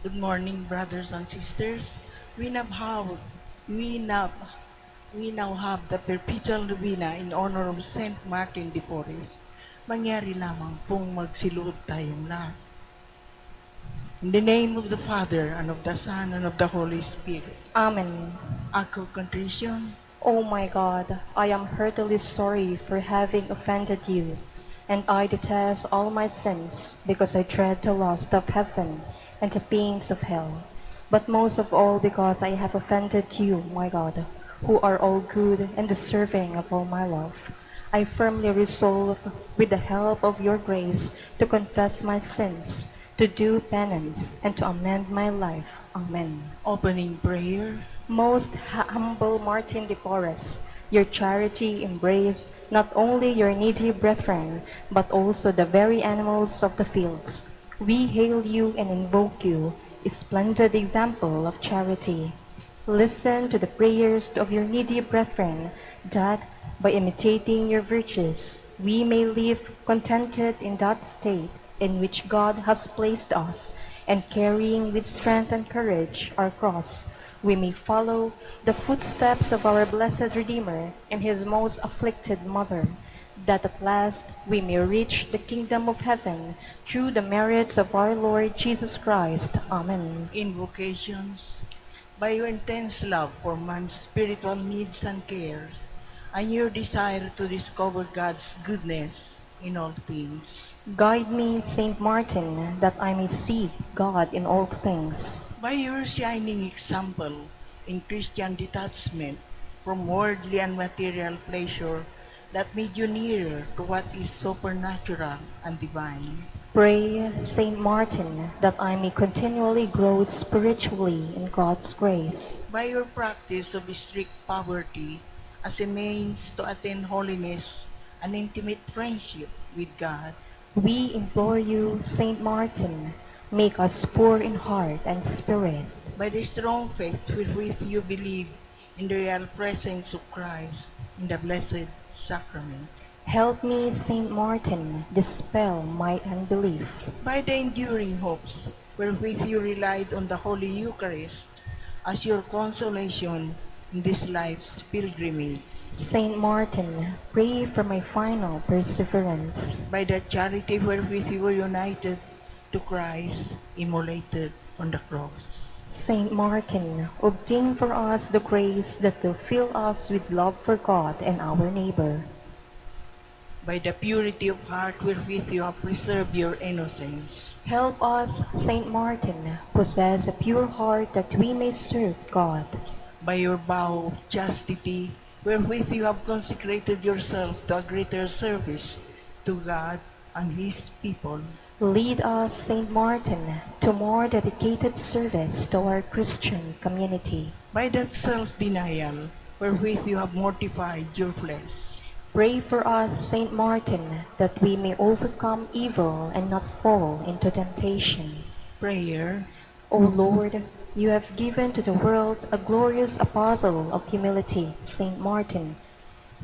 Good morning, brothers and sisters. We now have, we now, we now have the perpetual novena in honor of Saint Martin de Porres. Mangyari lamang pong magsilod tayong lahat. In the name of the Father, and of the Son, and of the Holy Spirit. Amen. Ako contrition, O my God, I am heartily sorry for having offended you, and I detest all my sins because I dread the loss of heaven and the pains of hell, but most of all because I have offended you, my God, who are all good and deserving of all my love. I firmly resolve, with the help of your grace, to confess my sins, to do penance, and to amend my life. Amen. opening prayer. Most humble Martin de Porres, your charity embrace not only your needy brethren, but also the very animals of the fields. We hail you and invoke you, a splendid example of charity. Listen to the prayers of your needy brethren, that, by imitating your virtues, we may live contented in that state in which God has placed us, and carrying with strength and courage our cross, we may follow the footsteps of our blessed Redeemer and his most afflicted mother, that at last we may reach the kingdom of heaven through the merits of our Lord Jesus Christ. Amen. Invocations. By your intense love for man's spiritual needs and cares, and your desire to discover God's goodness in all things. Guide me, Saint Martin, that I may see God in all things. By your shining example in Christian detachment from worldly and material pleasure that made you nearer to what is supernatural and divine. Pray, Saint Martin, that I may continually grow spiritually in God's grace. By your practice of strict poverty as a means to attain holiness and intimate friendship with God. We implore you, Saint Martin, make us poor in heart and spirit. By the strong faith with which you believe in the real presence of Christ in the Blessed Sacrament. Help me, Saint Martin, dispel my unbelief. By the enduring hopes wherewith you relied on the Holy Eucharist as your consolation in this life's pilgrimage. Saint Martin, pray for my final perseverance. By the charity wherewith you were united to Christ, immolated on the cross. Saint Martin, obtain for us the grace that will fill us with love for God and our neighbor. By the purity of heart wherewith you have preserved your innocence. Help us, Saint Martin, possess a pure heart that we may serve God. By your vow of chastity wherewith you have consecrated yourself to a greater service to God and His people. Lead us, Saint Martin, to more dedicated service to our Christian community. By that self-denial wherewith you have mortified your flesh. Pray for us, Saint Martin, that we may overcome evil and not fall into temptation. Prayer. O Lord, you have given to the world a glorious apostle of humility, Saint Martin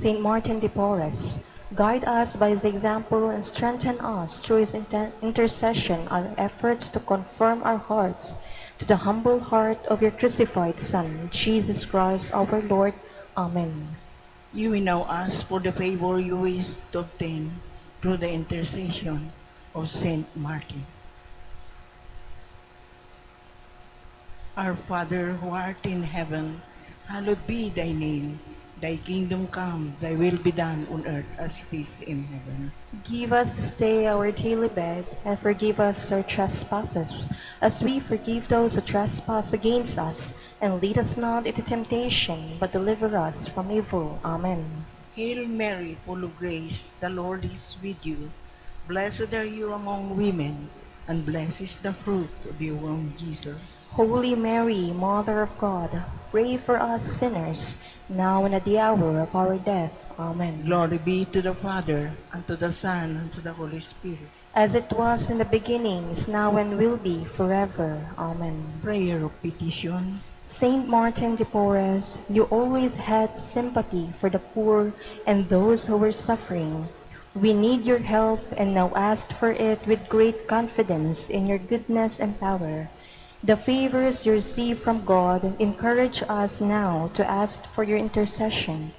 de Porres. Guide us by his example and strengthen us through his intercession our efforts to conform our hearts to the humble heart of your crucified Son, Jesus Christ our Lord. Amen. You will now ask for the favor you wish to obtain through the intercession of Saint Martin. Our Father who art in heaven, hallowed be thy name. Thy kingdom come, thy will be done on earth as it is in heaven. Give us this day our daily bread, and forgive us our trespasses, as we forgive those who trespass against us. And lead us not into temptation, but deliver us from evil. Amen. Hail Mary, full of grace, the Lord is with you. Blessed are you among women, and blessed is the fruit of your womb, Jesus. Holy Mary, Mother of God, pray for us sinners, now and at the hour of our death. Amen. Glory be to the Father, and to the Son, and to the Holy Spirit. As it was in the beginning, is now, and will be forever. Amen. Prayer of petition. Saint Martin de Porres, you always had sympathy for the poor and those who were suffering. We need your help and now ask for it with great confidence in your goodness and power. The favors you receive from God encourage us now to ask for your intercession.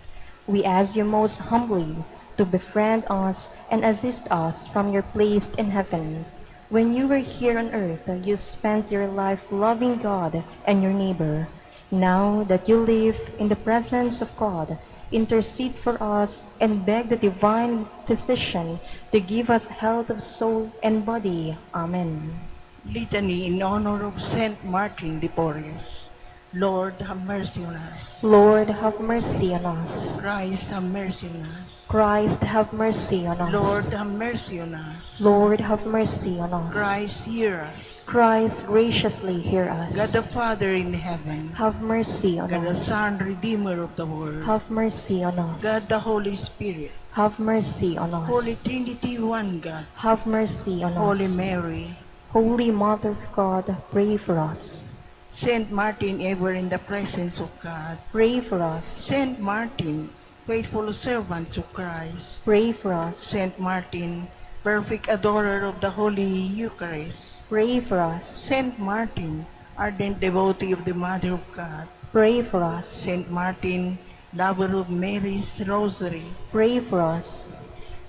We ask you most humbly to befriend us and assist us from your place in heaven. When you were here on earth, you spent your life loving God and your neighbor. Now that you live in the presence of God, intercede for us and beg the divine physician to give us health of soul and body. Amen. Litany in honor of Saint Martin de Porres. Lord, have mercy on us. Lord, have mercy on us. Christ, have mercy on us. Christ, have mercy on Lord, us. have mercy on us. Lord, have mercy on us. Christ, hear us. Christ, graciously hear God us. the Father in heaven, Have mercy on God the us. Son, Redeemer of the world, Have mercy on God us. the Holy Spirit, Have mercy on Holy us. Trinity, one God, Have mercy on Holy us. Mary, Holy Mother of God, pray for us. Saint Martin, ever in the presence of God, Pray for us. Saint Martin, faithful servant to Christ, Pray for us. Saint Martin, perfect adorer of the Holy Eucharist, Pray for us. Saint Martin, ardent devotee of the Mother of God, Pray for us. Saint Martin, lover of Mary's Rosary, Pray for us.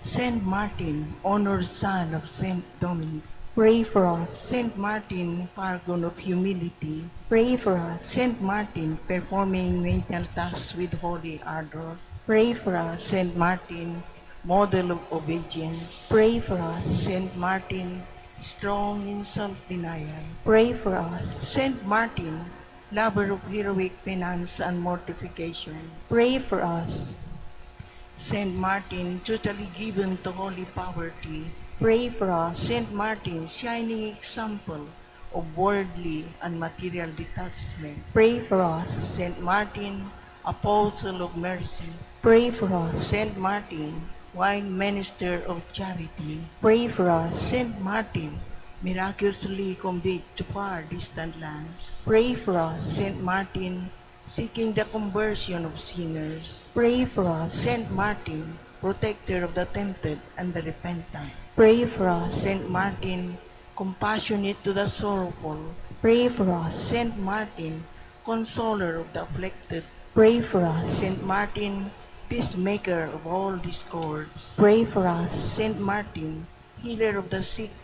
Saint Martin, honored son of Saint Dominic, Pray for us. Saint Martin, paragon of humility, Pray for us. Saint Martin, performing menial tasks with holy ardor, Pray for us. Saint Martin, model of obedience, Pray for us. Saint Martin, strong in self-denial, Pray for us. Saint Martin, lover of heroic penance and mortification, Pray for us. Saint Martin, totally given to holy poverty, Pray for us. Saint Martin, shining example of worldly and material detachment, Pray for us. Saint Martin, apostle of mercy, Pray for us. Saint Martin, wine minister of charity, Pray for us. Saint Martin, miraculously conveyed to far distant lands, Pray for us. Saint Martin, seeking the conversion of sinners, Pray for us. Saint Martin, protector of the tempted and the repentant, Pray for us. Saint Martin, compassionate to the sorrowful, Pray for us. Saint Martin, consoler of the afflicted, Pray for us. Saint Martin, peacemaker of all discords, Pray for us. Saint Martin, healer of the sick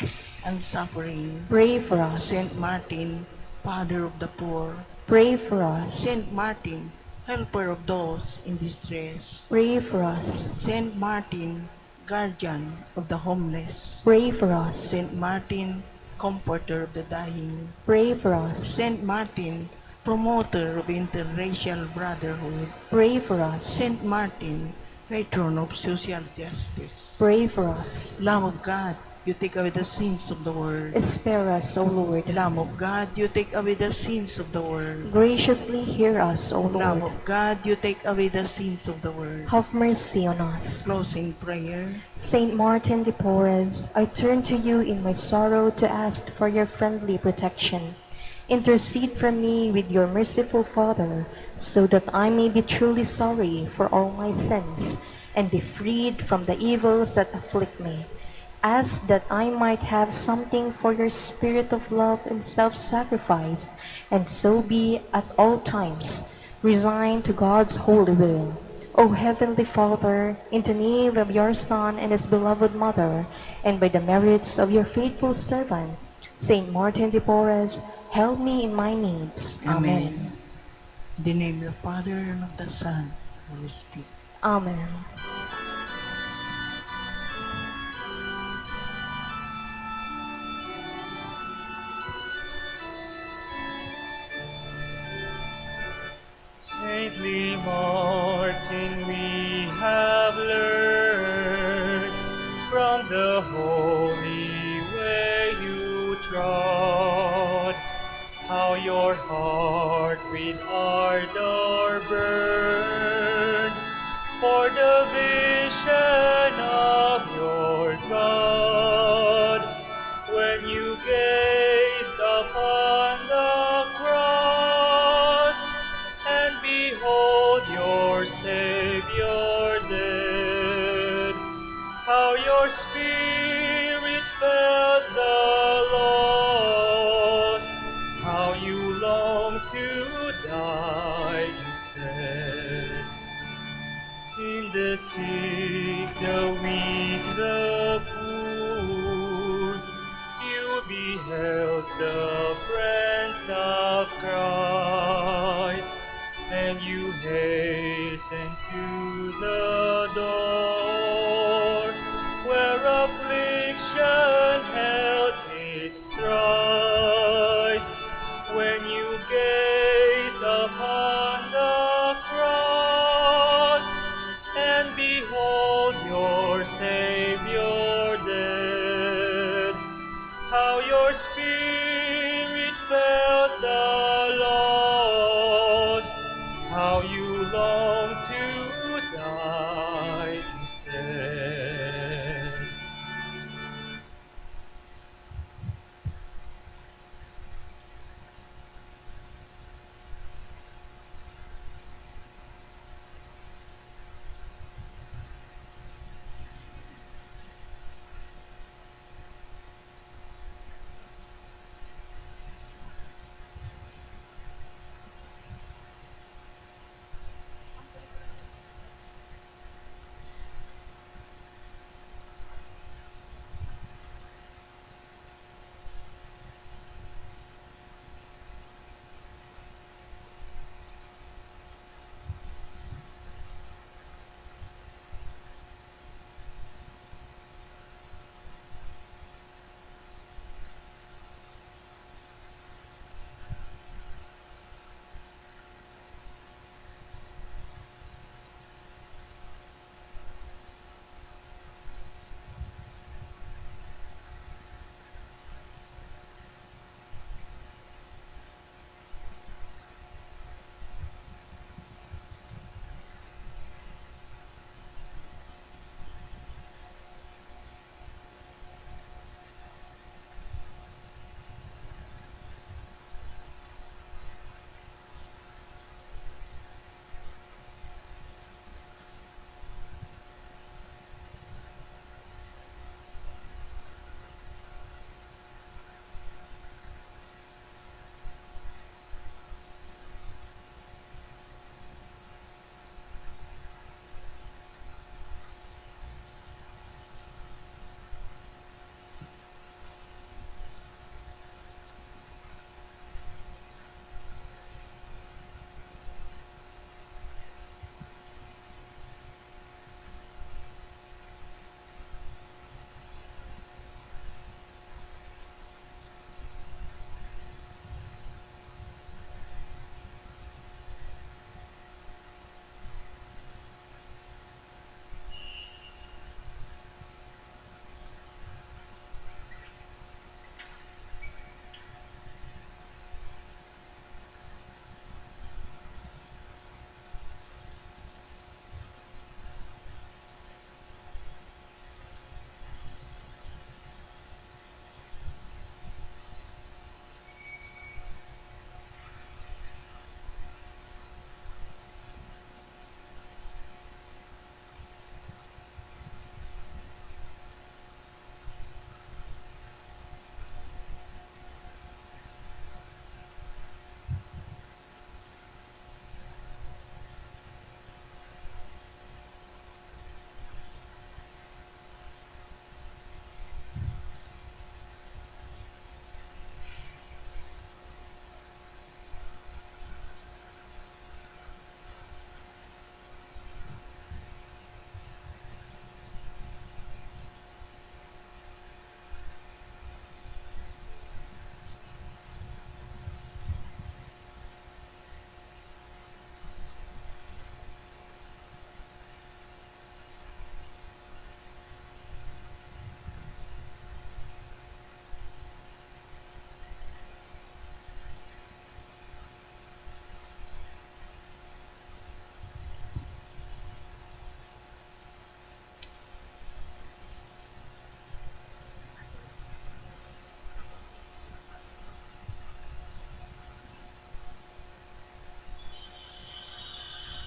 and suffering, Pray for us. Saint Martin, father of the poor, Pray for us. Saint Martin, helper of those in distress, Pray for us. Saint Martin, guardian of the homeless, Pray for us. Saint Martin, comforter of the dying, Pray for us. Saint Martin, promoter of interracial brotherhood, Pray for us. Saint Martin, patron of social justice. Pray for us. Lamb of God, you take away the sins of the world. Spare us, O Lord. Lamb of God, you take away the sins of the world. Graciously hear us, O Lamb Lord. of God, you take away the sins of the world. Have mercy on us. Closing prayer. Saint Martin de Porres, I turn to you in my sorrow to ask for your friendly protection. Intercede for me with your merciful Father, so that I may be truly sorry for all my sins and be freed from the evils that afflict me. Ask that I might have something for your spirit of love and self-sacrifice, and so be at all times resigned to God's holy will. O Heavenly Father, in the name of your Son and his beloved Mother, and by the merits of your faithful servant, Saint Martin de Porres, help me in my needs. Amen. In the name of the Father, and of the Son, and of the Holy Spirit. Amen. Saintly Martin, we have learned from the holy way you trod, how your heart with ardor burned for the vision of your God, when you gazed upon the cross, and behold your Savior dead, how your spirit felt the lost, how felt the presence of Christ, and you hastened to the door where affliction held its thrice. When you gazed upon the cross, and behold your Savior dead, how your spirit felt the loss, how you longed to die instead.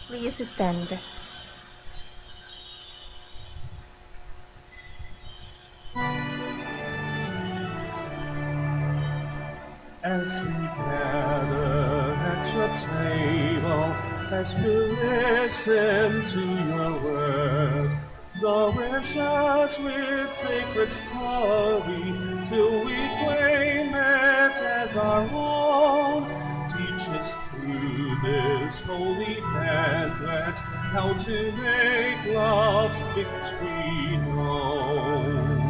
Please stand. As we gather at your table, as we listen to your word, nourish us with sacred story till we claim it as our own. Teach us through this holy banquet how to make love's victory known.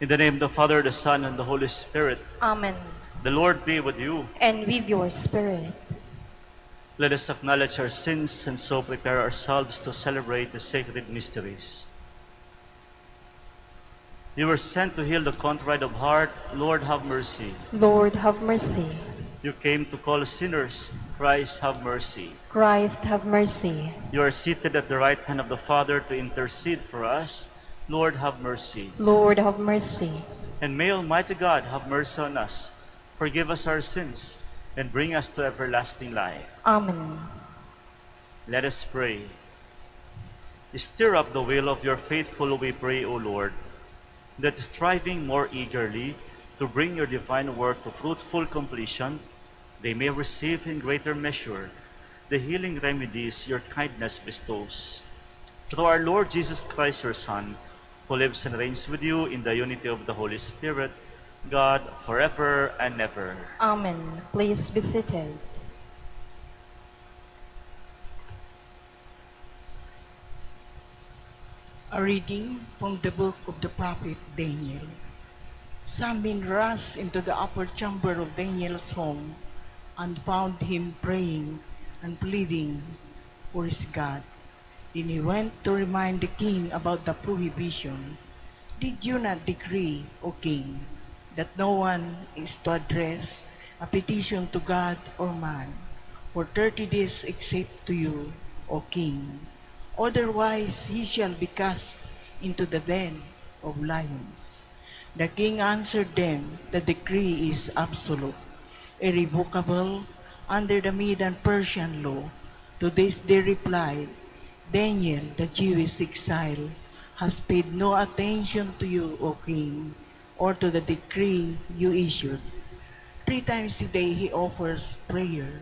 In the name of the Father, the Son, and the Holy Spirit, Amen. the Lord be with you. And with your spirit. Let us acknowledge our sins and so prepare ourselves to celebrate the sacred mysteries. You were sent to heal the contrite of heart. Lord, have mercy. Lord, have mercy. You came to call sinners. Christ, have mercy. Christ, have mercy. You are seated at the right hand of the Father to intercede for us. Lord, have mercy. Lord, have mercy. And may Almighty God have mercy on us, forgive us our sins, and bring us to everlasting life. Amen. Let us pray. Stir up the will of your faithful, we pray, O Lord, that striving more eagerly to bring your divine work to fruitful completion, they may receive in greater measure the healing remedies your kindness bestows. Through our Lord Jesus Christ, your Son, who lives and reigns with you in the unity of the Holy Spirit, God, forever and ever. Amen. Please be seated. A reading from the book of the prophet Daniel. Some men rushed into the upper chamber of Daniel's home and found him praying and pleading for his God. Then he went to remind the king about the prohibition. Did you not decree, O king, that no one is to address a petition to God or man for 30 days except to you, O king? Otherwise he shall be cast into the den of lions. The king answered them, the decree is absolute, irrevocable under the Mede and Persian law. To this they replied, Daniel, the Jewish exile, has paid no attention to you, O king, or to the decree you issued. 3 times a day he offers prayer.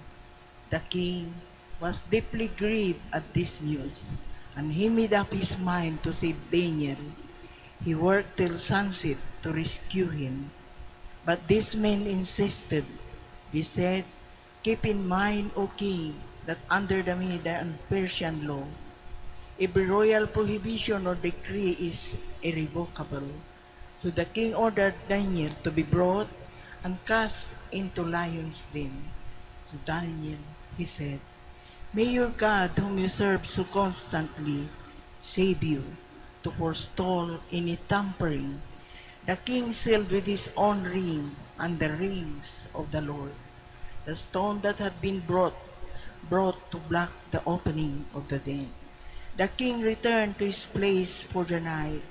The king was deeply grieved at this news, and he made up his mind to save Daniel. He worked till sunset to rescue him. But these men insisted. They said, keep in mind, O king, that under the Mede and Persian law, every royal prohibition or decree is irrevocable. So the king ordered Daniel to be brought and cast into lions' den. So Daniel, he said, may your God, whom you serve so constantly, save you to forestall any tampering. The king sealed with his own ring and the rings of the Lord the stone that had been brought to block the opening of the den. The king returned to his place for the night.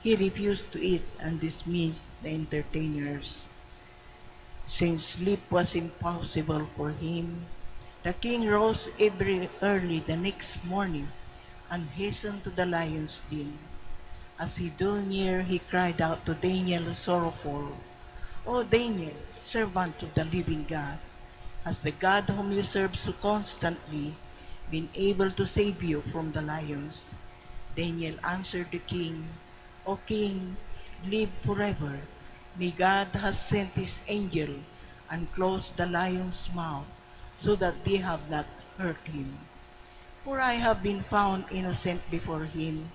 He refused to eat and dismissed the entertainers. Since sleep was impossible for him, the king rose early the next morning and hastened to the lion's den. As he drew near, he cried out to Daniel sorrowful, O Daniel, servant of the living God, has the God whom you serve so constantly been able to save you from the lions? Daniel answered the king, O king, live forever. May God has sent his angel and closed the lion's mouth so that they have not hurt him. For I have been found innocent before him,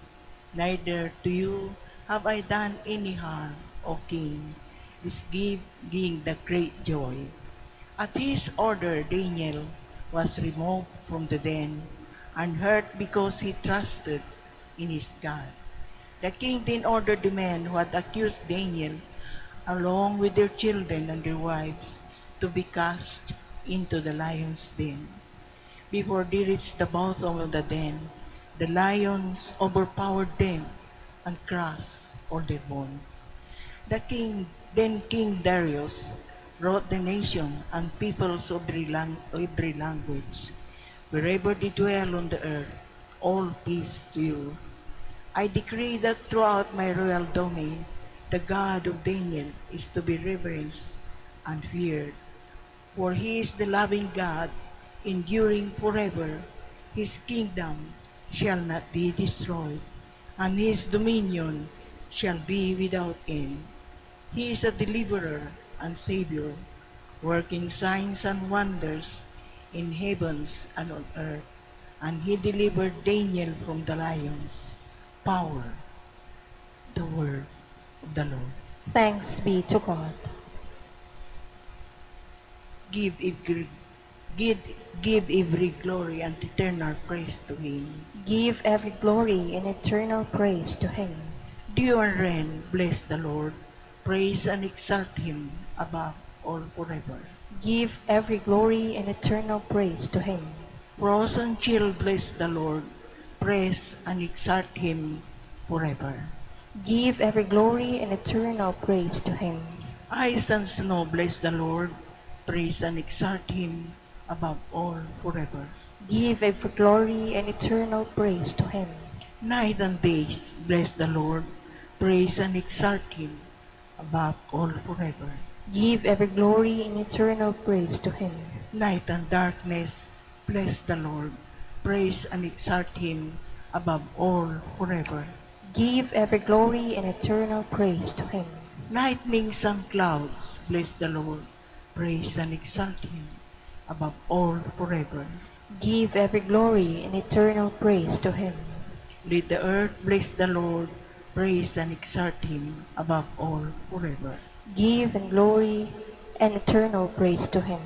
neither to you have I done any harm, O king. This being the great joy. At his order, Daniel was removed from the den and hurt because he trusted in his God. The king then ordered the men who had accused Daniel, along with their children and their wives, to be cast into the lion's den. Before they reached the bottom of the den, the lions overpowered them and crushed all their bones. King Darius wrote the nation and peoples of every language, wherever they dwell on the earth, all peace to you. I decree that throughout my royal domain, the God of Daniel is to be reverenced and feared. For he is the loving God, enduring forever. His kingdom shall not be destroyed, and his dominion shall be without end. He is a deliverer and savior, working signs and wonders in heavens and on earth. And he delivered Daniel from the lions. Power, the word of the Lord. Thanks be to God. Give every, give, give every glory and eternal praise to him. Give every glory and eternal praise to him. Dew and rain, bless the Lord. Praise and exalt him above all forever. Give every glory and eternal praise to him. Frost and chill, bless the Lord. Praise and exalt him forever. Give every glory and eternal praise to him. Ice and snow, bless the Lord. Praise and exalt him above all forever. Give every glory and eternal praise to him. Night and days, bless the Lord. Praise and exalt him above all forever. Give every glory and eternal praise to him. Night and darkness, bless the Lord. Praise and exalt him above all forever. Give every glory and eternal praise to him. Lightnings and clouds, bless the Lord. Praise and exalt him above all forever. Give every glory and eternal praise to him. Let the earth bless the Lord. Praise and exalt him above all forever. Give and glory and eternal praise to him.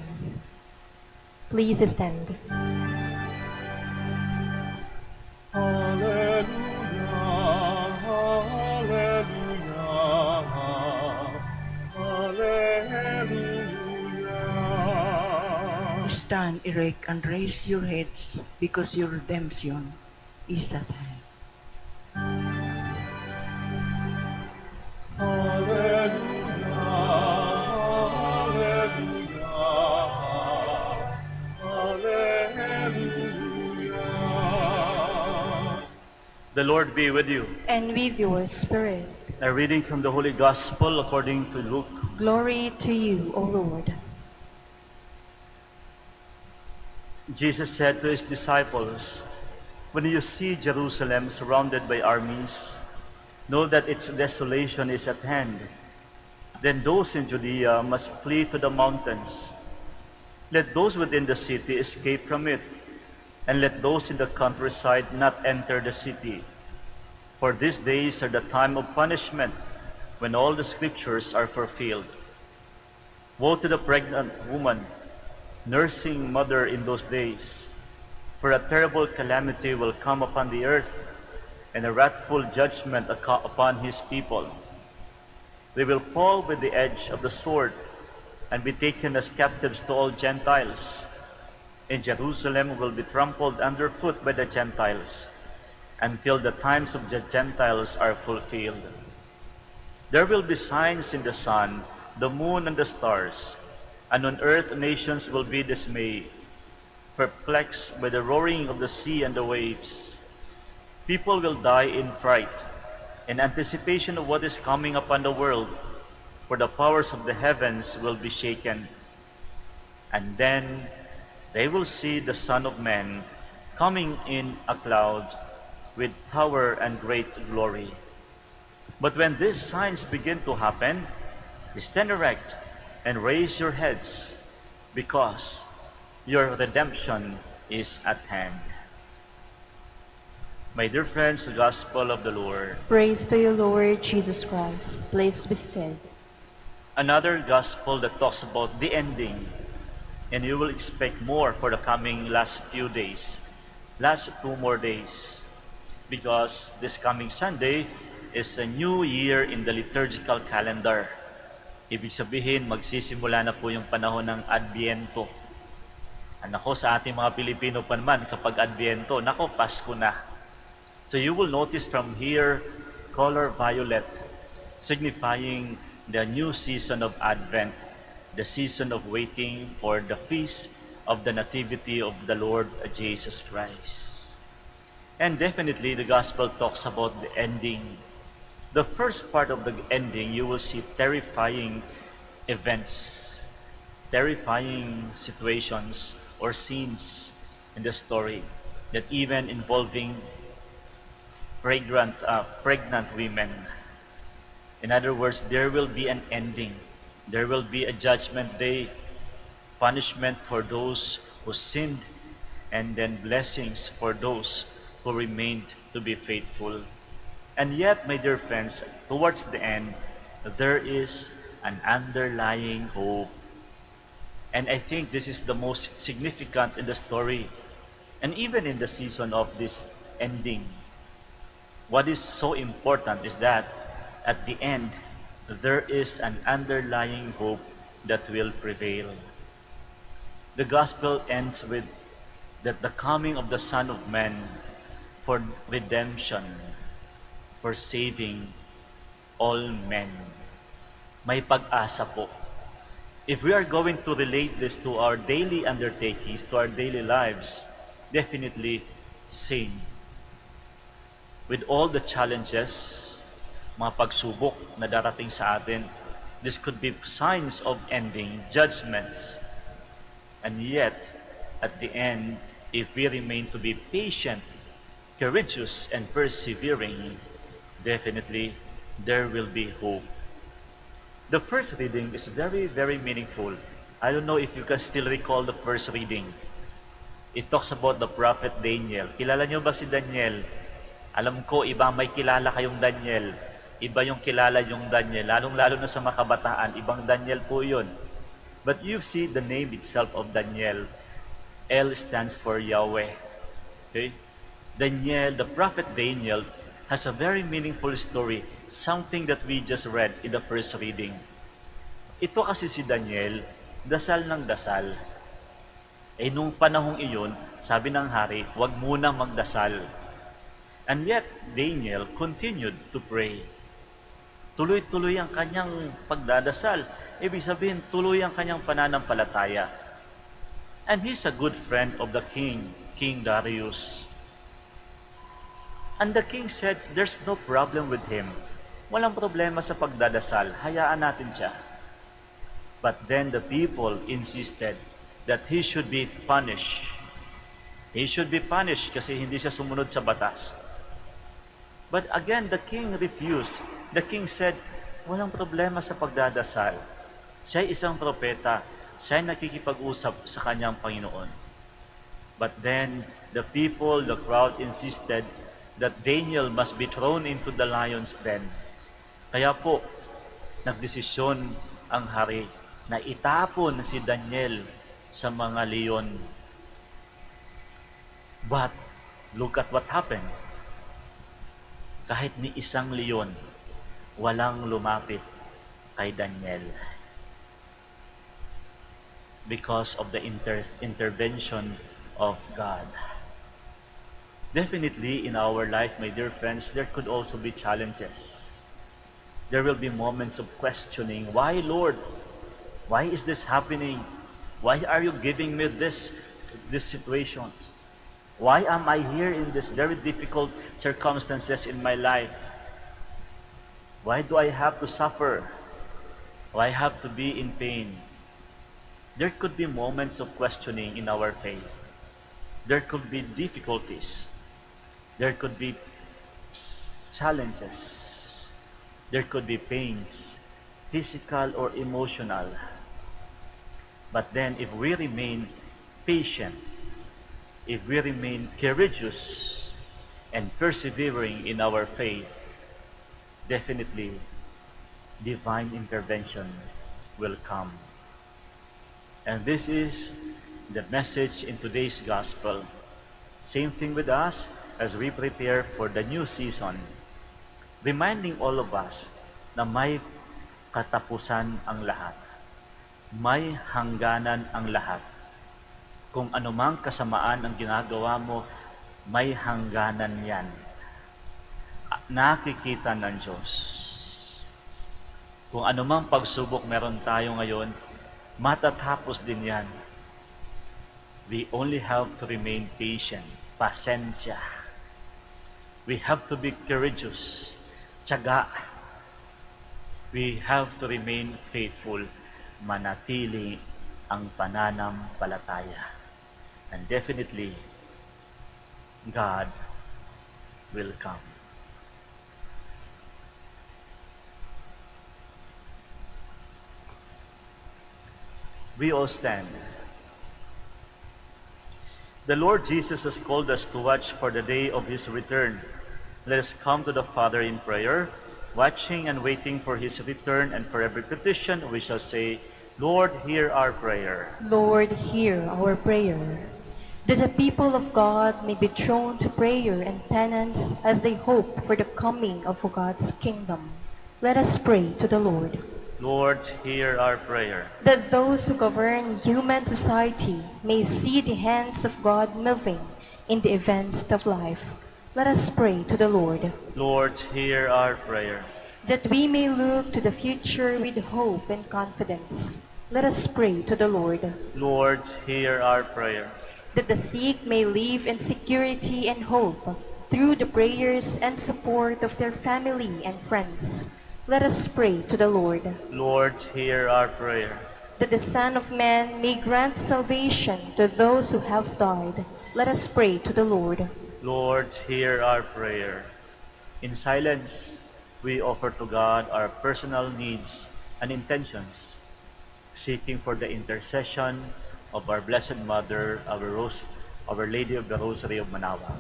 Please stand. Hallelujah, hallelujah, hallelujah. Stand erect and raise your heads, because your redemption is at hand. Hallelujah, hallelujah, hallelujah. The Lord be with you. And with your spirit. A reading from the Holy Gospel according to Luke. Glory to you, O Lord. Jesus said to his disciples, "When you see Jerusalem surrounded by armies, know that its desolation is at hand. Then those in Judea must flee to the mountains. Let those within the city escape from it, and let those in the countryside not enter the city. For these days are the time of punishment, when all the scriptures are fulfilled. Woe to the pregnant woman, nursing mother in those days, for a terrible calamity will come upon the earth, and a wrathful judgment upon his people. They will fall with the edge of the sword, and be taken as captives to all Gentiles. And Jerusalem will be trampled underfoot by the Gentiles, until the times of the Gentiles are fulfilled. There will be signs in the sun, the moon, and the stars, and on earth nations will be dismayed, perplexed by the roaring of the sea and the waves. People will die in fright, in anticipation of what is coming upon the world, for the powers of the heavens will be shaken. And then they will see the Son of Man coming in a cloud with power and great glory. But when these signs begin to happen, stand erect and raise your heads, because your redemption is at hand." My dear friends, the Gospel of the Lord. Praise to you, Lord Jesus Christ. Please be seated. Another Gospel that talks about the ending, and you will expect more for the coming last few days, last 2 more days, because this coming Sunday is a new year in the liturgical calendar. Ibig sabihin, magsisimula na po yung panahon ng Adbyento. Nako, sa ating mga Pilipino pa naman, kapag Adbyento, nako, Pasko na. So you will notice from here, color violet, signifying the new season of Advent, the season of waiting for the feast of the Nativity of the Lord Jesus Christ. And definitely, the Gospel talks about the ending. The first part of the ending, you will see terrifying events, terrifying situations or scenes in the story, that even involving pregnant women. In other words, there will be an ending. There will be a judgment day, punishment for those who sinned, and then blessings for those who remained to be faithful. And yet, my dear friends, towards the end, there is an underlying hope. And I think this is the most significant in the story, and even in the season of this ending. What is so important is that at the end, there is an underlying hope that will prevail. The gospel ends with that the coming of the Son of Man for redemption, for saving all men. May pag-asa po. If we are going to relate this to our daily undertakings, to our daily lives, definitely same. With all the challenges, mga pagsubok na darating sa atin, this could be signs of ending, judgments. And yet, at the end, if we remain to be patient, courageous, and persevering, definitely there will be hope. The first reading is very, very meaningful. I don't know if you can still recall the first reading. It talks about the prophet Daniel. Kilala niyo ba si Daniel? Alam ko, iba may kilala kayong Daniel. Iba yung kilala yung Daniel. Lalong-lalo na sa mga kabataan, ibang Daniel po yun. But you see the name itself of Daniel. L stands for Yahweh. Okay? Daniel, the prophet Daniel, has a very meaningful story, something that we just read in the first reading. Ito kasi si Daniel, dasal ng dasal. Eh nung panahong iyon, sabi ng hari, huwag muna magdasal. And yet, Daniel continued to pray. Tuloy-tuloy ang kanyang pagdadasal. Ibig sabihin, tuloy ang kanyang pananampalataya. And he's a good friend of the king, King Darius. And the king said, there's no problem with him. Walang problema sa pagdadasal. Hayaan natin siya. But then the people insisted that he should be punished. He should be punished kasi hindi siya sumunod sa batas. But again, the king refused. The king said, walang problema sa pagdadasal. Siya ay isang propeta. Siya ay nakikipag-usap sa kanyang Panginoon. But then, the people, the crowd insisted that Daniel must be thrown into the lion's den. Kaya po, nagdesisyon ang hari na itapon si Daniel sa mga leon. But, look at what happened. Kahit ni isang leon, walang lumapit kay Daniel. Because of the intervention of God. Definitely in our life, my dear friends, there could also be challenges. There will be moments of questioning, why Lord? Why is this happening? Why are you giving me these situations? Why am I here in this very difficult circumstances in my life? Why do I have to suffer? Why have to be in pain? There could be moments of questioning in our faith. There could be difficulties. There could be challenges. There could be pains, physical or emotional. But then if we remain patient, if we remain courageous and persevering in our faith, definitely divine intervention will come. And this is the message in today's gospel. Same thing with us as we prepare for the new season. Reminding all of us na may katapusan ang lahat. May hangganan ang lahat. Kung anumang kasamaan ang ginagawa mo, may hangganan yan. Nakikita ng Diyos. Kung anumang pagsubok meron tayo ngayon, matatapos din yan. We only have to remain patient. Pasensya. We have to be courageous. Tiyaga. We have to remain faithful. Manatili ang pananampalataya. And definitely, God will come. We all stand. The Lord Jesus has called us to watch for the day of his return. Let us come to the Father in prayer, watching and waiting for his return, and for every petition we shall say, Lord, hear our prayer. Lord, hear our prayer. That the people of God may be drawn to prayer and penance as they hope for the coming of God's kingdom. Let us pray to the Lord. Lord, hear our prayer. That those who govern human society may see the hands of God moving in the events of life. Let us pray to the Lord. Lord, hear our prayer. That we may look to the future with hope and confidence. Let us pray to the Lord. Lord, hear our prayer. That the sick may live in security and hope through the prayers and support of their family and friends. Let us pray to the Lord. Lord, hear our prayer. That the Son of Man may grant salvation to those who have died. Let us pray to the Lord. Lord, hear our prayer. In silence, we offer to God our personal needs and intentions, seeking for the intercession of our Blessed Mother, our Lady of the Rosary of Manaoag.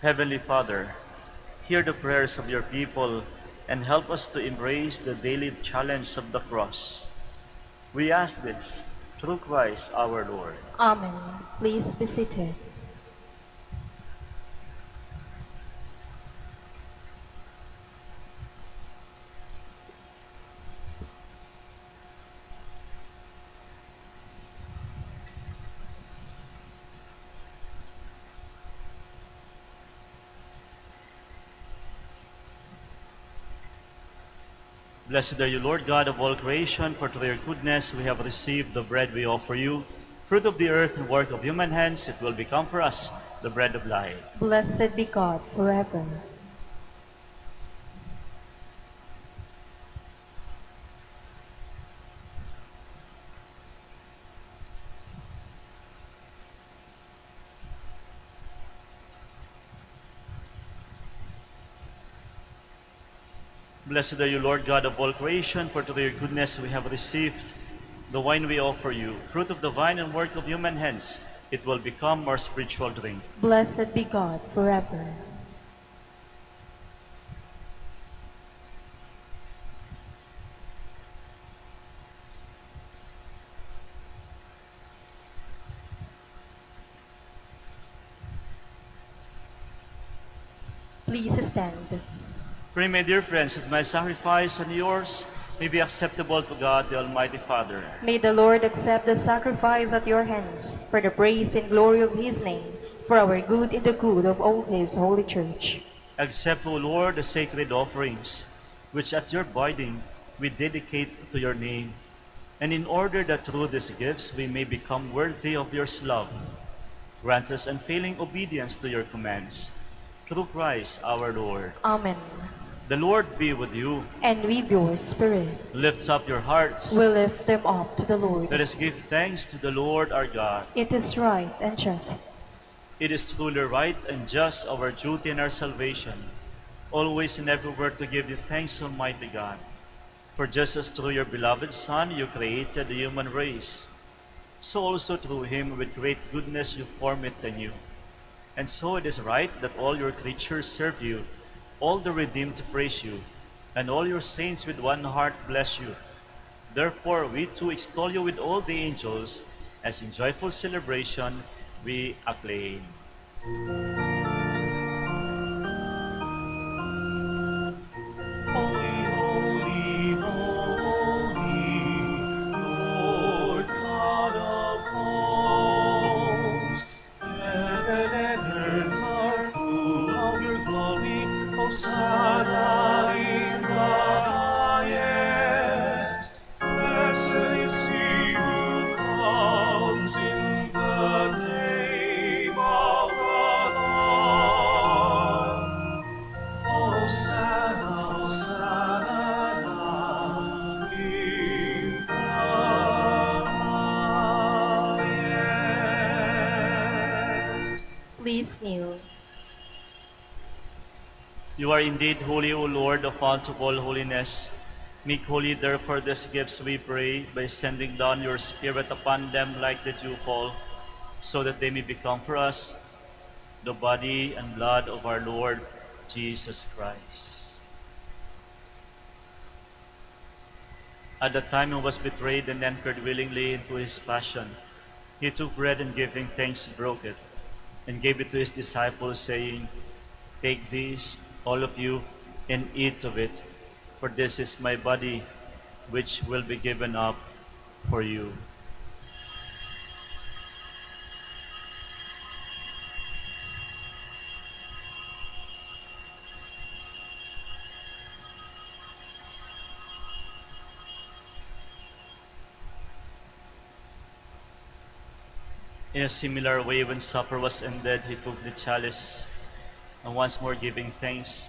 Heavenly Father, hear the prayers of your people and help us to embrace the daily challenge of the cross. We ask this through Christ our Lord. Amen. Please be seated. Blessed are you, Lord God of all creation, for through your goodness we have received the bread we offer you. Fruit of the earth and work of human hands, it will become for us the bread of life. Blessed be God forever. Blessed are you, Lord God of all creation, for through your goodness we have received the wine we offer you. Fruit of the vine and work of human hands, it will become our spiritual drink. Blessed be God forever. Please stand. Pray, my dear friends, that my sacrifice and yours may be acceptable to God, the Almighty Father. May the Lord accept the sacrifice at your hands for the praise and glory of his name, for our good and the good of all his holy church. Accept, O Lord, the sacred offerings, which at your bidding we dedicate to your name, and in order that through these gifts we may become worthy of your love, grant us unfailing obedience to your commands. Through Christ our Lord. Amen. The Lord be with you. And with your spirit, Lift up your hearts. we lift them up to the Lord. Let us give thanks to the Lord our God. It is right and just. It is truly right and just, our duty and our salvation, always and everywhere to give you thanks, Almighty God. For just as through your beloved Son you created the human race, so also through him with great goodness you form it anew. And so it is right that all your creatures serve you, all the redeemed praise you, and all your saints with one heart bless you. Therefore we too extol you with all the angels, as in joyful celebration we acclaim. Holy, holy, holy, Lord God of hosts. Heaven and earth are full of your glory. Hosanna in the highest. Blessed is he who comes in the name of the Lord. Please kneel. You are indeed holy, O Lord, the fount of all holiness. Make holy, therefore, these gifts, we pray, by sending down your Spirit upon them like the dewfall, so that they may become for us the body and blood of our Lord Jesus Christ. At the time he was betrayed and entered willingly into his passion, he took bread and giving thanks, broke it, and gave it to his disciples, saying, "Take this, all of you, and eat of it, for this is my body, which will be given up for you." In a similar way, when supper was ended, he took the chalice, and once more giving thanks,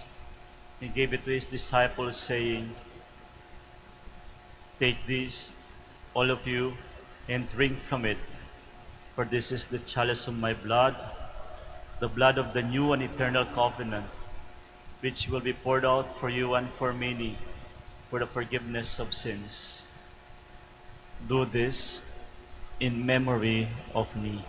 he gave it to his disciples, saying, "Take this, all of you, and drink from it, for this is the chalice of my blood, the blood of the new and eternal covenant, which will be poured out for you and for many for the forgiveness of sins. Do this in memory of me."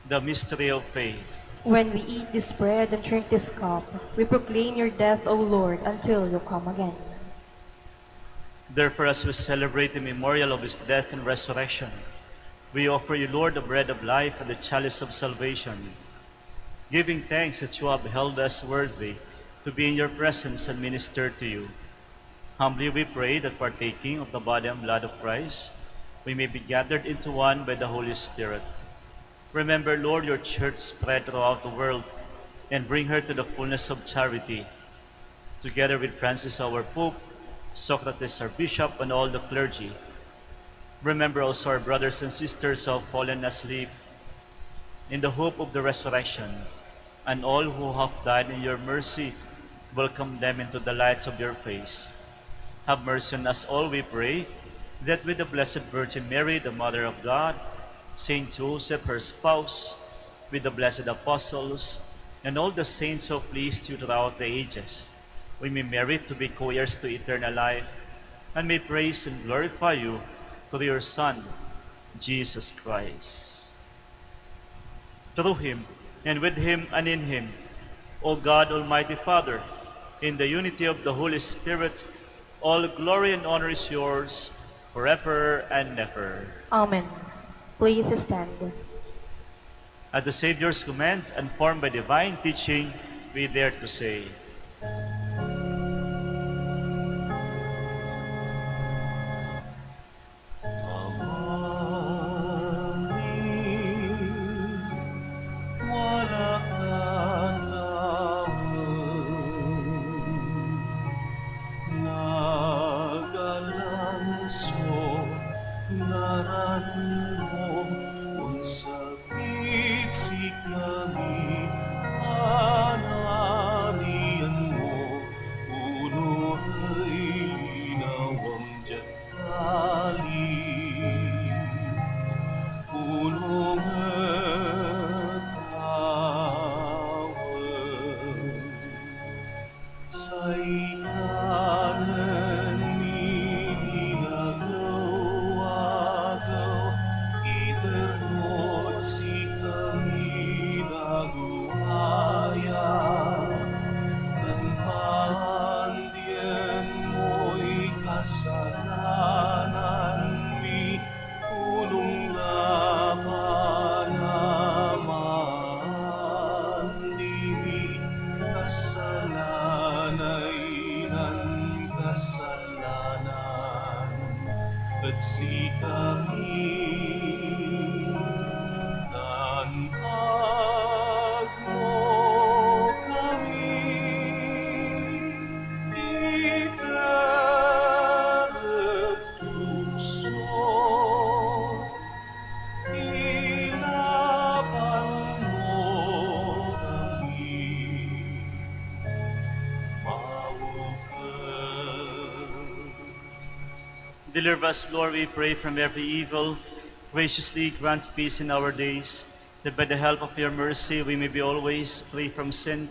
The mystery of faith. When we eat this bread and drink this cup, we proclaim your death, O Lord, until you come again. Therefore, as we celebrate the memorial of his death and resurrection, we offer you, Lord, the bread of life and the chalice of salvation, giving thanks that you have held us worthy to be in your presence and minister to you. Humbly we pray that partaking of the body and blood of Christ, we may be gathered into one by the Holy Spirit. Remember, Lord, your church spread throughout the world, and bring her to the fullness of charity. Together with Francis, our Pope, Socrates, our Bishop, and all the clergy. Remember also our brothers and sisters who have fallen asleep in the hope of the resurrection, and all who have died in your mercy. Welcome them into the lights of your face. Have mercy on us all, we pray, that with the Blessed Virgin Mary, the Mother of God, Saint Joseph, her spouse, with the blessed apostles, and all the saints who pleased you throughout the ages, we may merit to be co-heirs to eternal life, and may praise and glorify you through your Son, Jesus Christ. Through him, and with him, and in him, O God, Almighty Father, in the unity of the Holy Spirit, all glory and honor is yours, forever and ever. Amen. Please stand. At the Savior's command, and formed by divine teaching, we dare to say, Deliver us, Lord, we pray, from every evil. Graciously grant peace in our days, that by the help of your mercy we may be always free from sin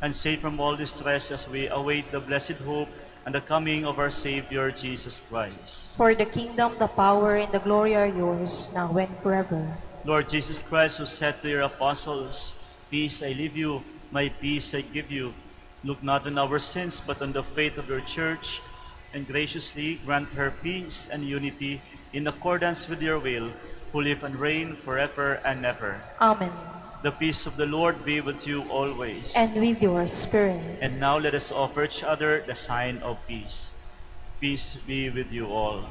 and safe from all distress as we await the blessed hope and the coming of our Savior, Jesus Christ. For the kingdom, the power, and the glory are yours, now and forever. Lord Jesus Christ, who said to your apostles, "Peace I leave you, my peace I give you," look not on our sins, but on the faith of your church, and graciously grant her peace and unity in accordance with your will, who live and reign forever and ever. Amen. The peace of the Lord be with you always. And with your spirit. And now let us offer each other the sign of peace. Peace be with you all.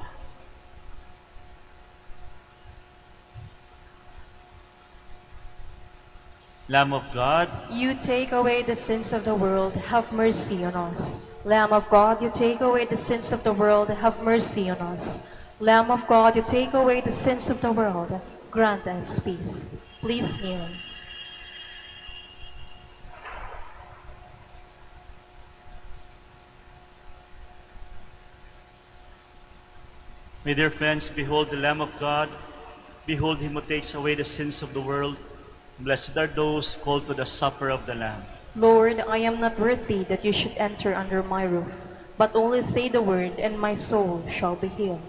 Lamb of God, You take away the sins of the world, have mercy on us. Lamb of God, you take away the sins of the world, have mercy on us. Lamb of God, you take away the sins of the world, grant us peace. Please kneel. my dear friends, behold the Lamb of God. Behold him who takes away the sins of the world. Blessed are those called to the supper of the Lamb. Lord, I am not worthy that you should enter under my roof, but only say the word, and my soul shall be healed.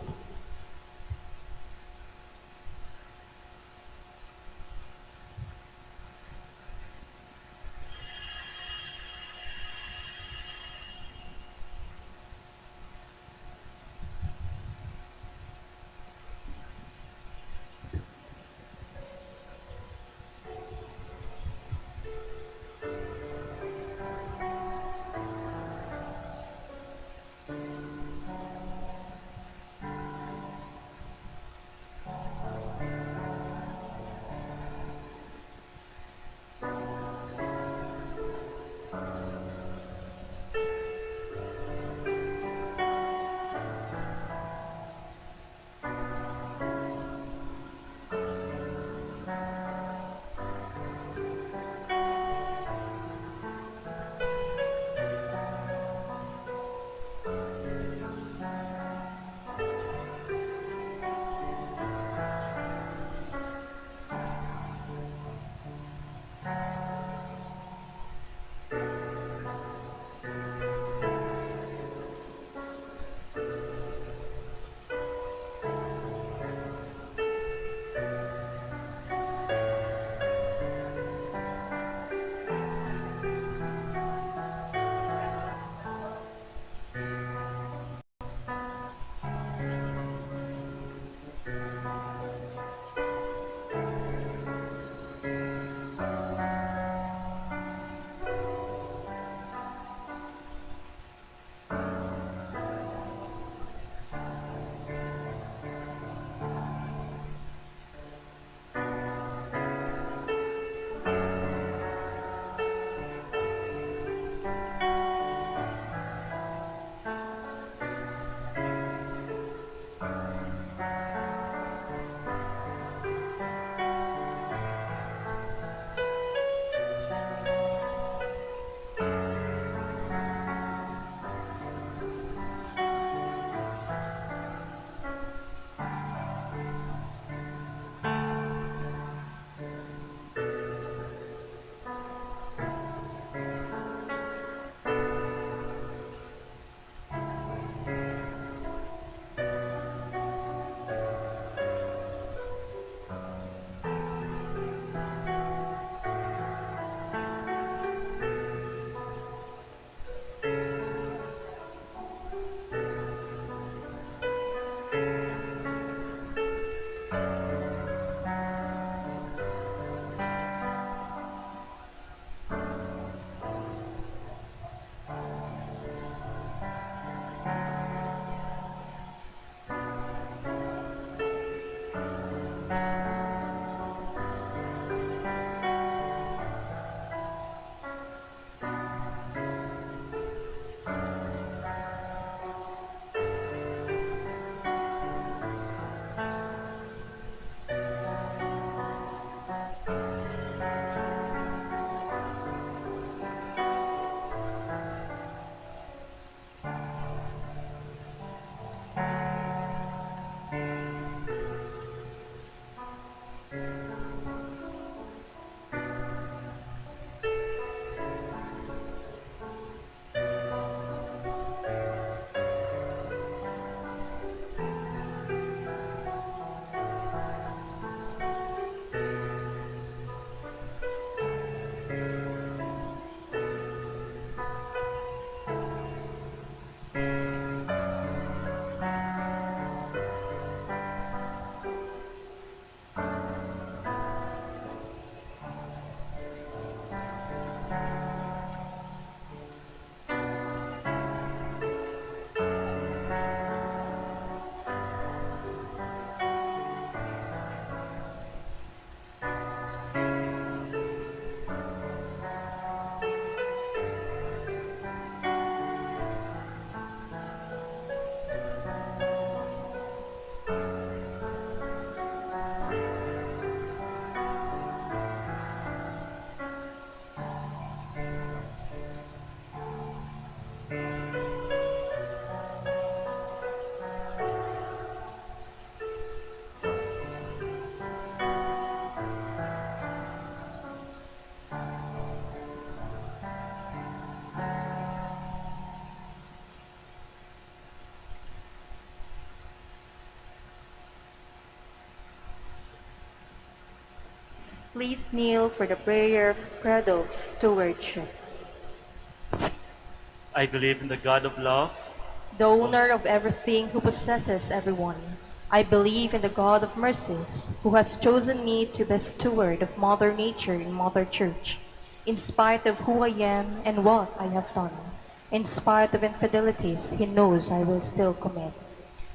Please kneel for the prayer of credo stewardship. I believe in the God of love, The owner of everything who possesses everyone. I believe in the God of mercies, who has chosen me to be steward of Mother Nature and Mother Church, in spite of who I am and what I have done. In spite of infidelities he knows I will still commit.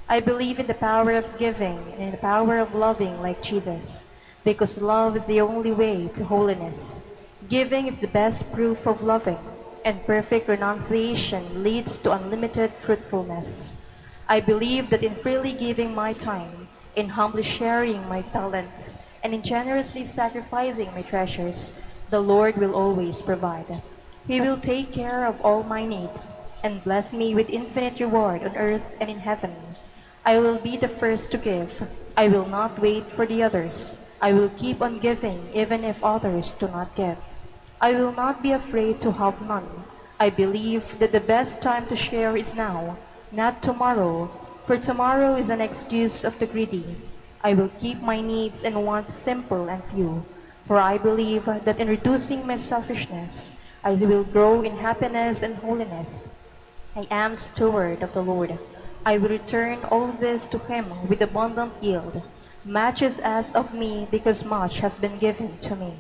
I believe in the power of giving and in the power of loving like Jesus, because love is the only way to holiness. Giving is the best proof of loving, and perfect renunciation leads to unlimited fruitfulness. I believe that in freely giving my time, in humbly sharing my talents, and in generously sacrificing my treasures, the Lord will always provide. He will take care of all my needs and bless me with infinite reward on earth and in heaven. I will be the first to give. I will not wait for the others. I will keep on giving even if others do not give. I will not be afraid to have none. I believe that the best time to share is now, not tomorrow, for tomorrow is an excuse of the greedy. I will keep my needs and wants simple and few, for I believe that in reducing my selfishness, I will grow in happiness and holiness. I am steward of the Lord. I will return all this to him with abundant yield. Much is asked of me because much has been given to me.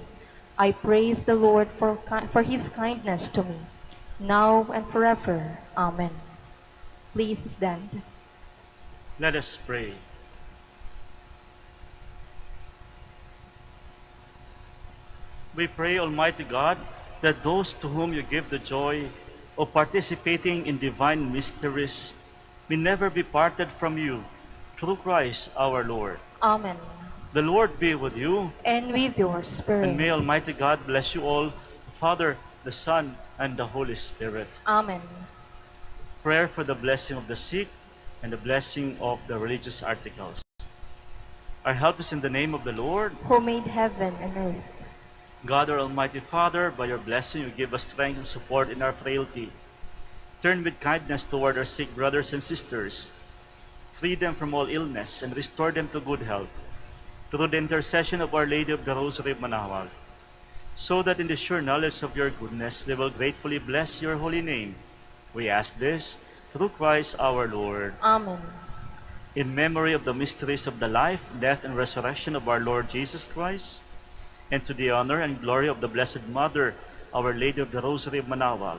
I praise the Lord for his kindness to me, now and forever. Amen. Please stand. let us pray. We pray, Almighty God, that those to whom you give the joy of participating in divine mysteries may never be parted from you, through Christ our Lord. Amen. The Lord be with you, And with your and may spirit. Almighty God bless you all, the Father, the Son, and the Holy Spirit. Amen. Prayer for the blessing of the sick and the blessing of the religious articles. Our help is in the name of the Lord. Who made heaven and earth. God, our Almighty Father, by your blessing you give us strength and support in our frailty. Turn with kindness toward our sick brothers and sisters. Free them from all illness and restore them to good health, through the intercession of Our Lady of the Rosary of Manaoag, so that in the sure knowledge of your goodness they will gratefully bless your holy name. We ask this through Christ our Lord. Amen. In memory of the mysteries of the life, death, and resurrection of our Lord Jesus Christ, and to the honor and glory of the Blessed Mother, Our Lady of the Rosary of Manaoag,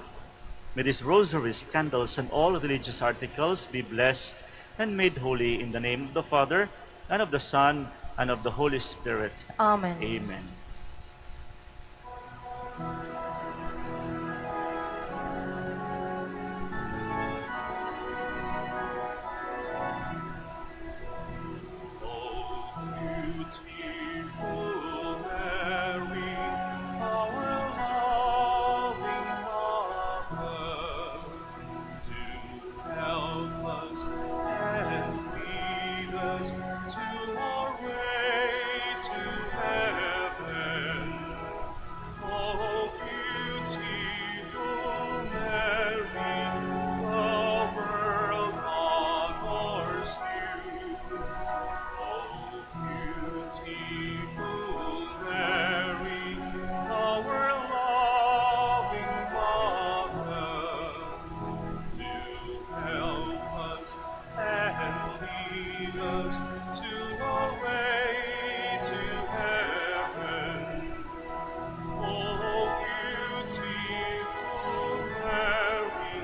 may these rosaries, candles, and all religious articles be blessed and made holy in the name of the Father, and of the Son, and of the Holy Spirit. Amen. Amen. Beautiful Mary, our loving Mother, do help us and lead us to our way to heaven. Oh, beautiful Mary, the world honors you. Oh, beautiful Mary, our loving Mother, do help us and lead us to our way to heaven. Oh, beautiful Mary,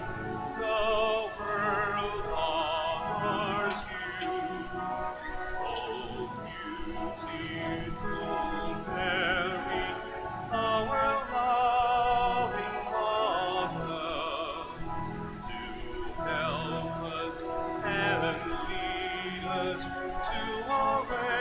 the world honors you. Oh, beautiful Mary, our loving Mother, do help us and lead us to our way